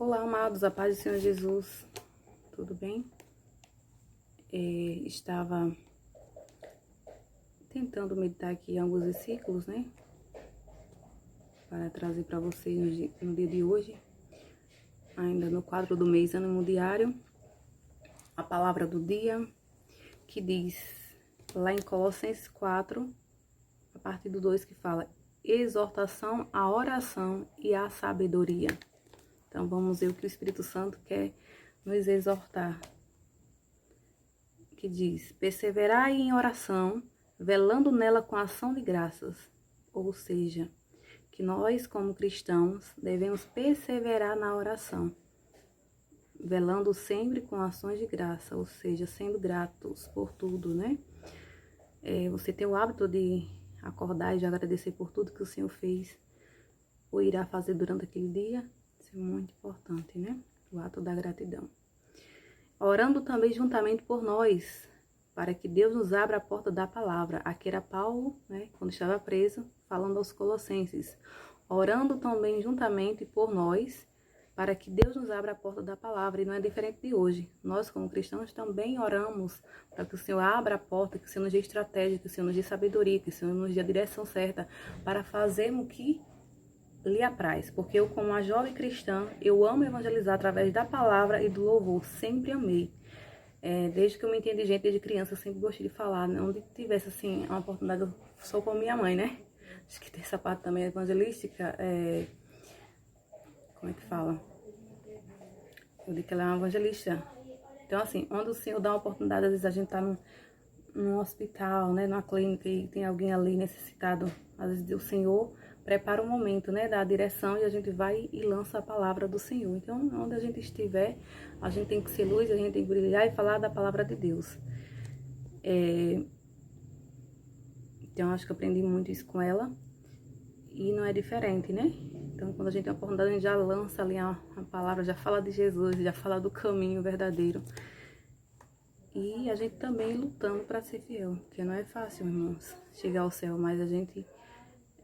Olá, amados, a paz do Senhor Jesus, tudo bem? Estava tentando meditar aqui em alguns versículos, né? Para trazer para vocês no dia de hoje, ainda no quadro do mês Ânimo Diário, a palavra do dia, que diz lá em Colossenses 4, a partir do 2, que fala: exortação à oração e à sabedoria. Então, vamos ver o que o Espírito Santo quer nos exortar. Que diz: perseverai em oração, velando nela com ação de graças. Ou seja, que nós, como cristãos, devemos perseverar na oração, velando sempre com ações de graça, ou seja, sendo gratos por tudo, né? Você tem o hábito de acordar e de agradecer por tudo que o Senhor fez ou irá fazer durante aquele dia. Isso é muito importante, né? O ato da gratidão. Orando também juntamente por nós, para que Deus nos abra a porta da palavra. Aqui era Paulo, né, quando estava preso, falando aos Colossenses. Orando também juntamente por nós, para que Deus nos abra a porta da palavra. E não é diferente de hoje. Nós, como cristãos, também oramos para que o Senhor abra a porta, que o Senhor nos dê estratégia, que o Senhor nos dê sabedoria, que o Senhor nos dê a direção certa para fazermos o que lhe apraz, porque eu, como uma jovem cristã, eu amo evangelizar através da palavra e do louvor, sempre amei. Desde que eu me entendo de gente, desde criança, eu sempre gostei de falar, né? Onde tivesse, assim, uma oportunidade, eu sou como minha mãe, né? Acho que tem essa parte também evangelística, como é que fala? Eu digo que ela é uma evangelista. Então, assim, onde o Senhor dá uma oportunidade, às vezes a gente tá num hospital, né, numa clínica e tem alguém ali necessitado, às vezes o Senhor prepara um momento, né, da direção e a gente vai e lança a palavra do Senhor. Então, onde a gente estiver, a gente tem que ser luz, a gente tem que brilhar e falar da palavra de Deus. Então, acho que eu aprendi muito isso com ela e não é diferente, né? Então, quando a gente tem a oportunidade, a gente já lança ali a palavra, já fala de Jesus, já fala do caminho verdadeiro. E a gente também lutando para ser fiel, porque não é fácil, irmãos, chegar ao céu, mas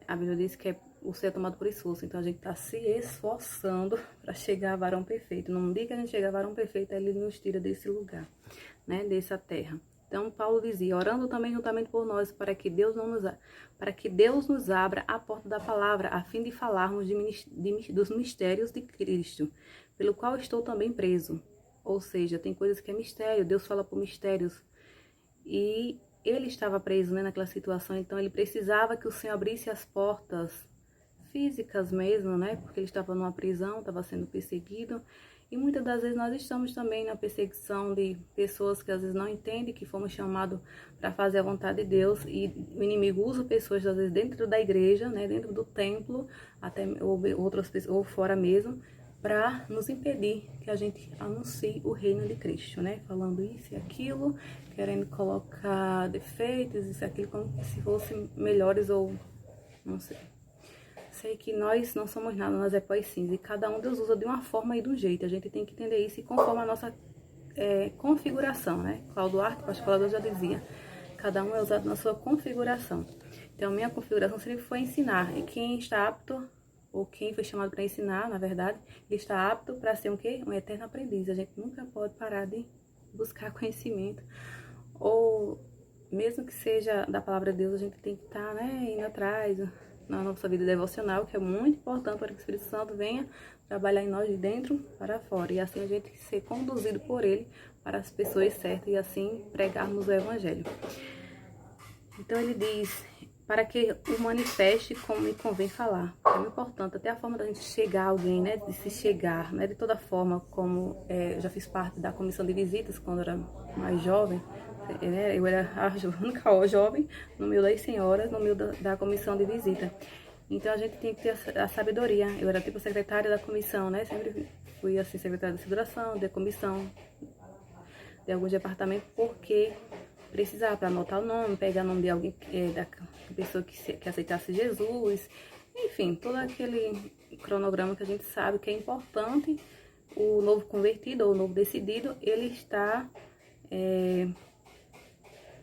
a Bíblia diz que o céu é tomado por esforço, então a gente está se esforçando para chegar a varão perfeito. No dia que a gente chegar a varão perfeito, ele nos tira desse lugar, né, dessa terra. Então, Paulo dizia: orando também juntamente por nós, para que Deus nos abra a porta da palavra, a fim de falarmos dos mistérios de Cristo, pelo qual estou também preso. Ou seja, tem coisas que é mistério, Deus fala por mistérios. E ele estava preso, né, naquela situação, então ele precisava que o Senhor abrisse as portas físicas mesmo, né, porque ele estava numa prisão, estava sendo perseguido. E muitas das vezes nós estamos também na perseguição de pessoas que às vezes não entendem que fomos chamados para fazer a vontade de Deus, e o inimigo usa pessoas às vezes dentro da igreja, né, dentro do templo, até ou outras pessoas, ou fora mesmo, para nos impedir que a gente anuncie o reino de Cristo, né? Falando isso e aquilo, querendo colocar defeitos, isso e aquilo, como se fossem melhores ou não sei. Sei que nós não somos nada, nós é pó e cinza, e cada um Deus usa de uma forma e de um jeito. A gente tem que entender isso e conforme a nossa configuração, né? Cláudio Duarte, o pastor falador, já dizia: cada um é usado na sua configuração. Então, minha configuração sempre foi ensinar, e quem está apto, ou quem foi chamado para ensinar, na verdade, ele está apto para ser um quê? Um eterno aprendiz. A gente nunca pode parar de buscar conhecimento, ou mesmo que seja da palavra de Deus, a gente tem que estar, né, indo atrás na nossa vida devocional, que é muito importante para que o Espírito Santo venha trabalhar em nós de dentro para fora, e assim a gente ser conduzido por ele para as pessoas certas e assim pregarmos o Evangelho. Então ele diz: para que o manifeste como me convém falar. É muito importante, até a forma da gente chegar a alguém, né? De se chegar, né? De toda forma, como eu já fiz parte da comissão de visitas quando eu era mais jovem, né? Eu era a única jovem no meio das senhoras, no meio da comissão de visita. Então a gente tem que ter a sabedoria. Eu era tipo secretária da comissão, né? Sempre fui assim, secretária da seguração, da comissão, de alguns departamentos, porque precisava para anotar o nome, pegar o nome de alguém, da pessoa que aceitasse Jesus, enfim, todo aquele cronograma que a gente sabe que é importante. O novo convertido ou o novo decidido, ele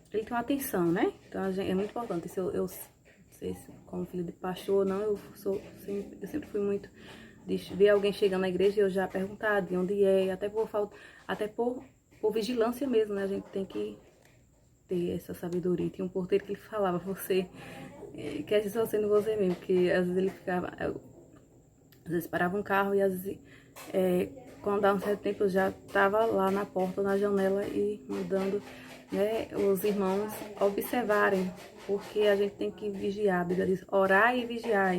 tem uma atenção, né? Então é muito importante. Eu não sei se como filho de pastor ou não, eu sempre fui muito de ver alguém chegando na igreja e eu já perguntar de onde é, até por vigilância mesmo, né? A gente tem que ter essa sabedoria. Tinha um porteiro que ele falava, você quer só sendo você mesmo, porque às vezes ele ficava, às vezes parava um carro e às vezes, quando dava um certo tempo eu já estava lá na porta, na janela e mandando, né, os irmãos observarem, porque a gente tem que vigiar. A Bíblia diz, orar e vigiar,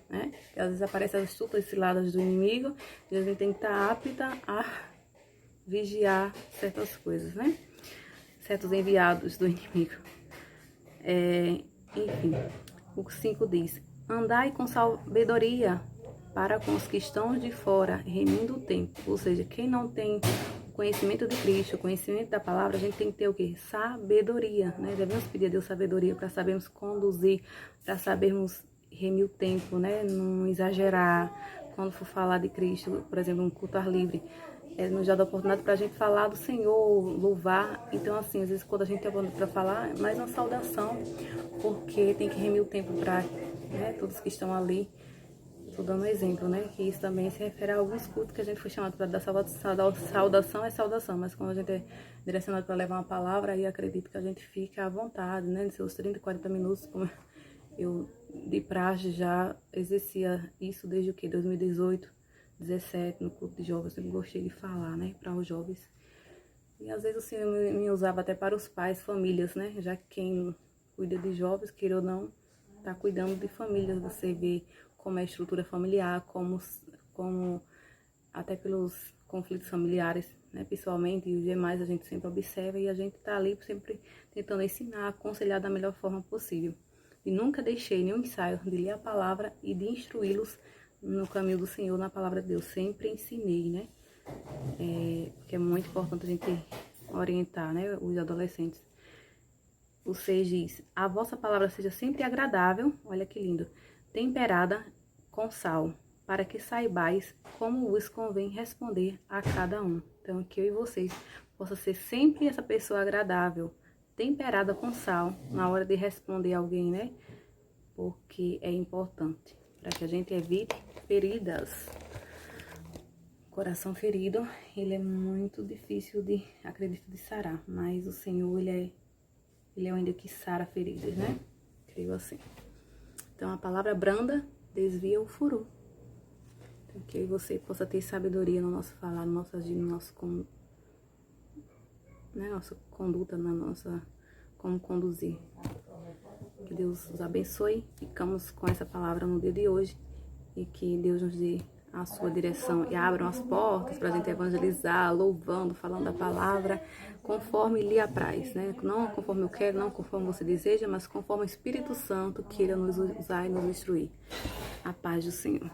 né? Porque às vezes aparecem as astutas ciladas do inimigo e a gente tem que estar apta a vigiar certas coisas, né? Certos enviados do inimigo. Enfim, o 5 diz, andai com sabedoria para com os que estão de fora, remindo o tempo. Ou seja, quem não tem conhecimento de Cristo, conhecimento da palavra, a gente tem que ter o quê? Sabedoria, né? Devemos pedir a Deus sabedoria para sabermos conduzir, para sabermos remir o tempo, né? Não exagerar. Quando for falar de Cristo, por exemplo, um culto ar livre, nos dá a oportunidade para a gente falar do Senhor, louvar. Então, assim, às vezes quando a gente tem a oportunidade para falar, é mais uma saudação, porque tem que remir o tempo para, né, todos que estão ali. Estou dando um exemplo, né? Que isso também se refere a alguns cultos que a gente foi chamado para dar saudação, é saudação, mas quando a gente é direcionado para levar uma palavra, aí acredito que a gente fica à vontade, né? Nos seus 30, 40 minutos, como eu de praxe já exercia isso desde o que? 2018, 17, no culto de jovens, eu sempre gostei de falar, né? Para os jovens. E às vezes o Senhor me usava até para os pais, famílias, né? Já que quem cuida de jovens, queira ou não, tá cuidando de famílias. Você vê como é a estrutura familiar, como até pelos conflitos familiares, né, pessoalmente e os demais, a gente sempre observa e a gente tá ali sempre tentando ensinar, aconselhar da melhor forma possível. E nunca deixei nenhum ensaio de ler a palavra e de instruí-los no caminho do Senhor, na palavra de Deus. Sempre ensinei, né? Porque é muito importante a gente orientar, né, os adolescentes. O 6 diz, a vossa palavra seja sempre agradável, olha que lindo, temperada com sal, para que saibais como vos convém responder a cada um. Então, que eu e vocês possa ser sempre essa pessoa agradável, temperada com sal, na hora de responder alguém, né? Porque é importante, para que a gente evite feridas. Coração ferido, ele é muito difícil de, acredito, de sarar, mas o Senhor, ele é ainda que sara feridas, né? Creio assim. Então, a palavra branda desvia o furor. Então, que você possa ter sabedoria no nosso falar, no nosso agir, no nossa conduta, na nossa como conduzir. Que Deus os abençoe. Ficamos com essa palavra no dia de hoje e que Deus nos dê a sua direção e abram as portas para a gente evangelizar, louvando, falando da palavra, conforme lhe apraz, né? Não conforme eu quero, não conforme você deseja, mas conforme o Espírito Santo queira nos usar e nos instruir. A paz do Senhor.